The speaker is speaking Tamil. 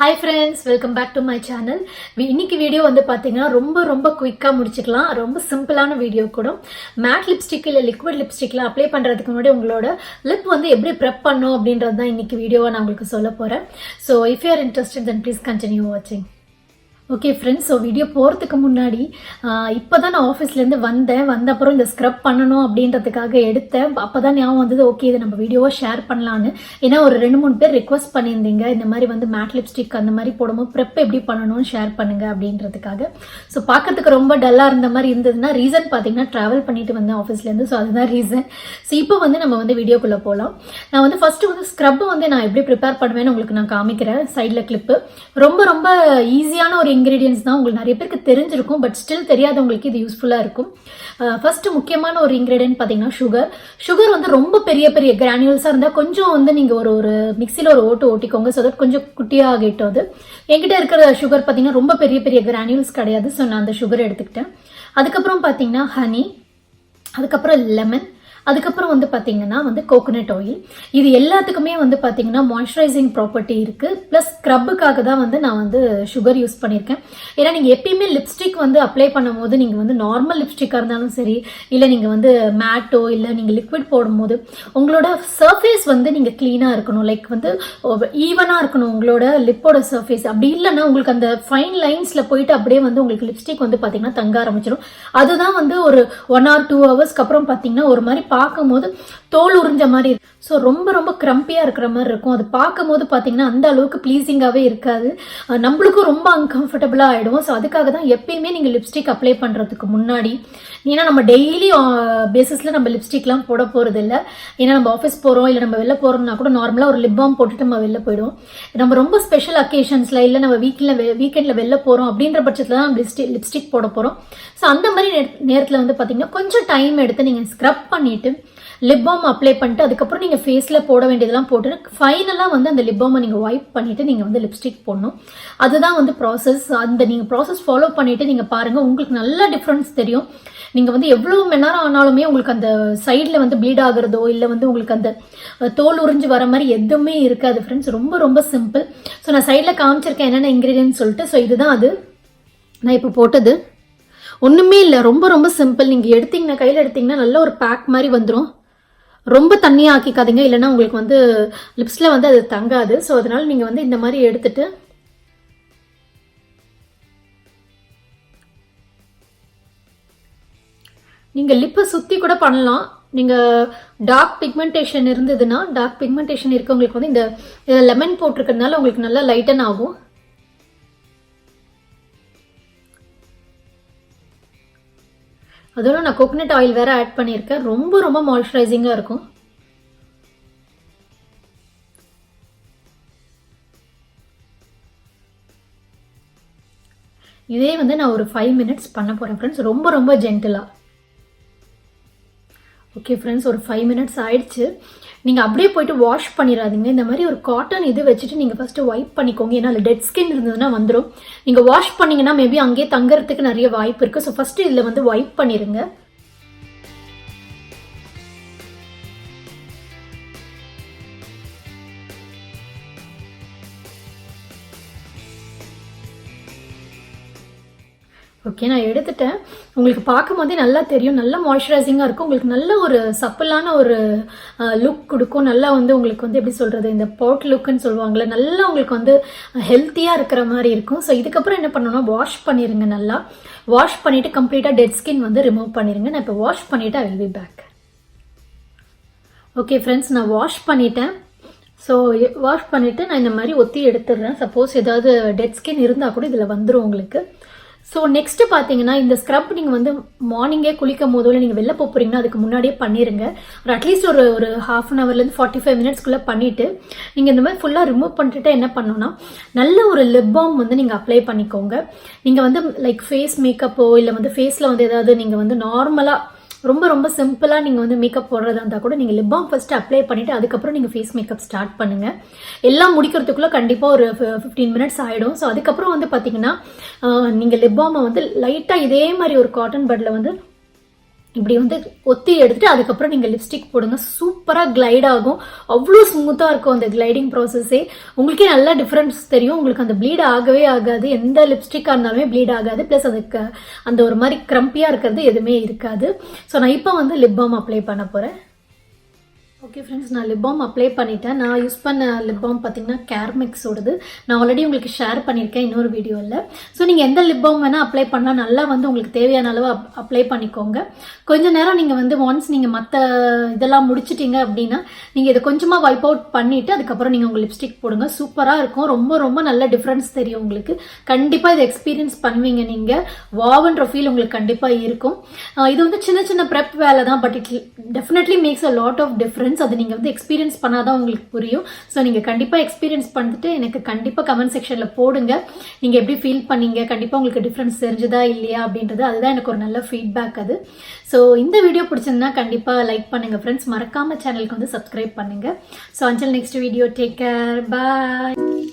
Hi friends, welcome back to my channel. இன்னைக்கு வீடியோ வந்து பாத்தீங்கன்னா ரொம்ப குயிக்கா முடிச்சுக்கலாம். ரொம்ப சிம்பிளான வீடியோ கூட. மேட் லிப்ஸ்டிக் இல்ல லிக்விட் லிப்ஸ்டிக்ல அப்ளை பண்றதுக்கு முன்னாடி உங்களோட லிப் வந்து எப்படி ப்ரெப் பண்ணனும் அப்படின்றது தான் இன்னைக்கு வீடியோவா நான் உங்களுக்கு சொல்ல போறேன். So if you are interested then please continue watching. Okay friends, so video போகிறதுக்கு முன்னாடி இப்போ தான் நான் ஆஃபீஸ்லேருந்து வந்த அப்புறம் இந்த ஸ்க்ரப் பண்ணணும் அப்படின்றதுக்காக எடுத்தேன். அப்போ தான் ஞாபகம் வந்தது, ஓகே இதை நம்ம வீடியோவாக ஷேர் பண்ணலான்னு. ஏன்னா ஒரு 2-3 பேர் ரெக்வஸ்ட் பண்ணியிருந்தீங்க, இந்த மாதிரி வந்து மேட் லிப்ஸ்டிக் அந்த மாதிரி போடும்போது ப்ரெப் எப்படி பண்ணணும்னு ஷேர் பண்ணுங்க அப்படின்றதுக்காக. ஸோ பார்க்கறதுக்கு ரொம்ப டல்லாக இருந்த மாதிரி இருந்ததுன்னா ரீசன் பார்த்தீங்கன்னா ட்ராவல் பண்ணிட்டு வந்தேன் ஆஃபீஸ்லேருந்து. ஸோ அதுதான் ரீசன். ஸோ இப்போ வந்து நம்ம வந்து வீடியோக்குள்ளே போகலாம். நான் வந்து ஃபர்ஸ்ட் வந்து ஸ்க்ரப் வந்து நான் எப்படி ப்ரிப்பேர் பண்ணுவேன்னு உங்களுக்கு நான் காமிக்கிறேன். சைடில் கிளிப்பு ரொம்ப ஈஸியான ஒரு இன்கிரீடியன்ஸ் தான், உங்களுக்கு நிறைய பேருக்கு தெரிஞ்சிருக்கும், பட் ஸ்டில் தெரியாதவங்களுக்கு இது யூஸ்ஃபுல்லா இருக்கும். ஃபர்ஸ்ட் முக்கியமான ஒரு இன்கிரீடியன்ட் பாத்தீங்கன்னா சுகர் வந்து ரொம்ப பெரிய கிரானியூல்ஸா இருந்தா கொஞ்சம் வந்து நீங்க ஒரு மிக்சில ஒரு ஓட்டிக்கோங்க. ஸோ தட் கொஞ்சம் குட்டியா ஆகிட்டோம். அது என்கிட்ட இருக்கிற சுகர் பாத்தீங்கன்னா ரொம்ப பெரிய கிரானியூல்ஸ் கிடையாது. ஸோ நான் அந்த சுகர் எடுத்துக்கிட்டேன். அதுக்கப்புறம் பாத்தீங்கன்னா ஹனி, அதுக்கப்புறம் லெமன், அதுக்கப்புறம் வந்து பார்த்தீங்கன்னா வந்து கோகோனட் ஆயில். இது எல்லாத்துக்குமே வந்து பார்த்தீங்கன்னா மாய்ஸ்சரைசிங் ப்ராப்பர்ட்டி இருக்கு. ப்ளஸ் ஸ்க்ரப்புக்காக தான் வந்து நான் வந்து சுகர் யூஸ் பண்ணியிருக்கேன். ஏன்னா நீங்கள் எப்பயுமே லிப்ஸ்டிக் வந்து அப்ளை பண்ணும் போது நீங்கள் வந்து நார்மல் லிப்ஸ்டிக்காக இருந்தாலும் சரி, இல்லை நீங்கள் வந்து மேட்டோ இல்லை நீங்கள் லிக்விட் போடும்போது உங்களோட சர்ஃபேஸ் வந்து நீங்கள் க்ளீனாக இருக்கணும். லைக் வந்து ஈவனாக இருக்கணும் உங்களோட லிப்போட சர்ஃபேஸ். அப்படி இல்லைன்னா உங்களுக்கு அந்த ஃபைன் லைன்ஸில் போயிட்டு அப்படியே வந்து உங்களுக்கு லிப்ஸ்டிக் வந்து பார்த்தீங்கன்னா தங்க ஆரம்பிச்சிடும். அதுதான் வந்து ஒரு 1 or 2 ஹவர்ஸ்க்கு அப்புறம் பார்த்தீங்கன்னா ஒரு மாதிரி பார்க்கும் போது தோல் உறிஞ்ச மாதிரி. ஸோ ரொம்ப கிரம்பியா இருக்கிற மாதிரி இருக்கும். அது பார்க்கும் போது பார்த்தீங்கன்னா அந்த அளவுக்கு ப்ளீசிங்காகவே இருக்காது, நம்மளுக்கும் ரொம்ப அன்கம்ஃபர்டபுளாக ஆகிடும். ஸோ அதுக்காக தான் எப்பயுமே நீங்கள் லிப்ஸ்டிக் அப்ளை பண்ணுறதுக்கு முன்னாடி, ஏன்னா நம்ம டெய்லி பேசிஸில் நம்ம லிப்ஸ்டிக்லாம் போட போகிறது இல்லை. ஏன்னா நம்ம ஆஃபீஸ் போகிறோம் இல்லை நம்ம வெளில போகிறோம்னா கூட நார்மலாக ஒரு லிப் பாம் போட்டுட்டு நம்ம வெளில போயிடுவோம். நம்ம ரொம்ப ஸ்பெஷல் அக்கேஷன்ஸில் இல்லை நம்ம வீக்கெண்டில் வெளில போகிறோம் அப்படின்ற பட்சத்தில் தான் லிப்ஸ்டிக் போட போகிறோம். ஸோ அந்த மாதிரி நேரத்தில் வந்து பார்த்தீங்கன்னா கொஞ்சம் டைம் எடுத்து நீங்கள் ஸ்க்ரப் பண்ணிவிட்டு லிப் பாம் அப்ளை பண்ணிட்டு அதுக்கப்புறம் நீங்கள் ஃபேஸில் போட வேண்டியதெல்லாம் போட்டு ஃபைனலாக வந்து அந்த லிப் பாமை நீங்கள் வைப் பண்ணிவிட்டு நீங்கள் வந்து லிப்ஸ்டிக் போடணும். அதுதான் வந்து ப்ராசஸ். அந்த நீங்கள் ப்ராசஸ் ஃபாலோ பண்ணிவிட்டு நீங்கள் பாருங்கள், உங்களுக்கு நல்ல டிஃப்ரென்ஸ் தெரியும். நீங்கள் வந்து எவ்வளோ மணி நேரம் ஆனாலுமே உங்களுக்கு அந்த சைடில் வந்து ப்ளீட் ஆகுறதோ இல்லை வந்து உங்களுக்கு அந்த தோல் உறிஞ்சு வர மாதிரி எதுவுமே இருக்காது ஃப்ரெண்ட்ஸ். ரொம்ப சிம்பிள். ஸோ நான் சைடில் காமிச்சிருக்கேன் என்னென்ன இன்க்ரீடியன்ட் சொல்லிட்டு. ஸோ இதுதான் அது நான் இப்போ போட்டது. ஒன்றுமே இல்லை, ரொம்ப சிம்பிள். நீங்கள் எடுத்தீங்கன்னா கையில் எடுத்தீங்கன்னா நல்ல ஒரு பேக் மாதிரி வந்துடும். ரொம்ப தண்ணியாக ஆக்கிக்காதீங்க, இல்லைன்னா உங்களுக்கு வந்து லிப்ஸில் வந்து அது தங்காது. ஸோ அதனால நீங்கள் வந்து இந்த மாதிரி எடுத்துட்டு நீங்கள் லிப்பை சுற்றி கூட பண்ணலாம். நீங்கள் டார்க் பிக்மெண்டேஷன் இருந்ததுன்னா, டார்க் பிக்மெண்டேஷன் இருக்கவங்களுக்கு வந்து இந்த லெமன் போட்டிருக்கிறதுனால உங்களுக்கு நல்லா லைட்டன் ஆகும். அதோட நான் கோகோனட் ஆயில் வேற ஆட் பண்ணியிருக்கேன். ரொம்ப மாய்ஸ்சரைசிங்காக இருக்கும். இதே வந்து நான் ஒரு 5 minutes பண்ண போறேன் ஃப்ரெண்ட்ஸ், ரொம்ப ஜென்டிலா. ஓகே ஃப்ரெண்ட்ஸ், ஒரு 5 minutes ஆயிடுச்சு. நீங்கள் அப்படியே போயிட்டு வாஷ் பண்ணிடாதீங்க. இந்த மாதிரி ஒரு காட்டன் இது வச்சுட்டு நீங்கள் ஃபஸ்ட்டு வைப் பண்ணிக்கோங்க. ஏன்னா அதில் டெட் ஸ்கின் இருந்ததுன்னா வந்துடும். நீங்கள் வாஷ் பண்ணிங்கன்னா மேபி அங்கேயே தங்கறதுக்கு நிறைய வாய்ப்பு இருக்குது. ஸோ ஃபஸ்ட்டு இதில் வந்து வைப் பண்ணிடுங்க. ஓகே, நான் எடுத்துட்டேன். உங்களுக்கு பார்க்கும் போதே நல்லா தெரியும், நல்ல மாய்ஸ்சரைசிங்காக இருக்கும். உங்களுக்கு நல்ல ஒரு சப்பலான ஒரு லுக் கொடுக்கும். நல்லா வந்து உங்களுக்கு வந்து எப்படி சொல்கிறது, இந்த பாட் லுக்குன்னு சொல்லுவாங்கள்ல, நல்லா உங்களுக்கு வந்து ஹெல்த்தியாக இருக்கிற மாதிரி இருக்கும். ஸோ இதுக்கப்புறம் என்ன பண்ணணும்னா வாஷ் பண்ணிடுங்க. நல்லா வாஷ் பண்ணிவிட்டு கம்ப்ளீட்டாக டெட் ஸ்கின் வந்து ரிமூவ் பண்ணிடுங்க. நான் இப்போ வாஷ் பண்ணிவிட்டு I will be back. Okay friends, நான் வாஷ் பண்ணிட்டேன். ஸோ வாஷ் பண்ணிவிட்டு நான் இந்த மாதிரி ஒத்தி எடுத்துடுறேன். சப்போஸ் ஏதாவது டெட் ஸ்கின் இருந்தால் கூட இதில் வந்துடும் உங்களுக்கு. ஸோ நெக்ஸ்ட் பார்த்தீங்கன்னா இந்த ஸ்க்ரப் நீங்கள் வந்து மார்னிங்கே குளிக்கும் போதோ இல்லை நீங்கள் வெளில போகிறீங்கன்னா அதுக்கு முன்னாடியே பண்ணிடுங்க. ஒரு அட்லீஸ்ட் ஒரு ½ an hourலேருந்து 45 minutesக்குள்ளே பண்ணிவிட்டு நீங்கள் இந்த மாதிரி ஃபுல்லாக ரிமூவ் பண்ணிட்டு என்ன பண்ணணும்னா நல்ல ஒரு லிப் பாம் வந்து நீங்கள் அப்ளை பண்ணிக்கோங்க. நீங்கள் வந்து லைக் ஃபேஸ் மேக்கப்போ இல்லை வந்து ஃபேஸில் வந்து ஏதாவது நீங்கள் வந்து நார்மலாக ரொம்ப சிம்பிளாக நீங்கள் வந்து மேக்கப் போடுறதா இருந்தால் கூட நீங்கள் லிப் பாம் ஃபர்ஸ்ட் அப்ளை பண்ணிவிட்டு அதுக்கப்புறம் நீங்கள் ஃபேஸ் மேக்கப் ஸ்டார்ட் பண்ணுங்கள். எல்லாம் முடிக்கிறதுக்குள்ளே கண்டிப்பாக ஒரு 15 minutes ஆகிடும். ஸோ அதுக்கப்புறம் வந்து பார்த்தீங்கன்னா நீங்கள் லிப் பாமை வந்து லைட்டாக இதே மாதிரி ஒரு காட்டன் பட்டில் வந்து இப்படி வந்து ஒத்தி எடுத்துட்டு அதுக்கப்புறம் நீங்கள் லிப்ஸ்டிக் போடுங்க. சூப்பராக கிளைட் ஆகும். அவ்வளோ ஸ்மூத்தாக இருக்கும் அந்த கிளைடிங் ப்ராசஸே. உங்களுக்கே நல்லா டிஃப்ரென்ஸ் தெரியும். உங்களுக்கு அந்த ப்ளீட் ஆகவே ஆகாது. எந்த லிப்ஸ்டிக்காக இருந்தாலுமே ப்ளீட் ஆகாது. ப்ளஸ் அதுக்கு அந்த ஒரு மாதிரி க்ரம்பியாக இருக்கிறது எதுவுமே இருக்காது. ஸோ நான் இப்போ வந்து லிப் பாம் அப்ளை பண்ண போகிறேன். ஓகே ஃப்ரெண்ட்ஸ், நான் லிப் பாம் அப்ளை பண்ணிட்டேன். நான் யூஸ் பண்ண லிப் பாம் பார்த்தீங்கன்னா கேர்மெக்ஸோடது. நான் ஆல்ரெடி உங்களுக்கு ஷேர் பண்ணியிருக்கேன் இன்னொரு வீடியோவில். ஸோ நீங்கள் எந்த லிப் பாம் வேணால் அப்ளை பண்ணால் நல்லா வந்து உங்களுக்கு தேவையான அளவு அப்ளை பண்ணிக்கோங்க. கொஞ்ச நேரம் நீங்கள் வந்து ஒன்ஸ் நீங்கள் மற்ற இதெல்லாம் முடிச்சிட்டிங்க அப்படின்னா நீங்கள் இதை கொஞ்சமாக வைப் அவுட் பண்ணிவிட்டு அதுக்கப்புறம் நீங்கள் உங்கள் லிப்ஸ்டிக் போடுங்க. சூப்பராக இருக்கும். ரொம்ப ரொம்ப நல்ல டிஃப்ரென்ஸ் தெரியும் உங்களுக்கு. கண்டிப்பாக இதை எக்ஸ்பீரியன்ஸ் பண்ணுவீங்க நீங்கள். வாவ்ன்ற ஃபீல் உங்களுக்கு கண்டிப்பாக இருக்கும். இது வந்து சின்ன சின்ன ப்ரெப் வேலை தான், but it definitely makes a lot of difference. அது நீங்கள் வந்து எக்ஸ்பீரியன்ஸ் பண்ணாதான் உங்களுக்கு புரியும். ஸோ நீங்கள் கண்டிப்பாக எக்ஸ்பீரியன்ஸ் பண்ணிட்டு எனக்கு கண்டிப்பாக கமெண்ட் செக்ஷனில் போடுங்க. நீங்கள் எப்படி ஃபீல் பண்ணீங்க, கண்டிப்பாக உங்களுக்கு டிஃப்ரென்ஸ் தெரிஞ்சுதா இல்லையா அப்படின்றது. அதுதான் எனக்கு ஒரு நல்ல ஃபீட்பேக் அது. ஸோ இந்த வீடியோ பிடிச்சிருந்தா கண்டிப்பாக லைக் பண்ணுங்கள் ஃப்ரெண்ட்ஸ். மறக்காம சேனலுக்கு வந்து சப்ஸ்கிரைப் பண்ணுங்கள். So until next video, take care, பாய்.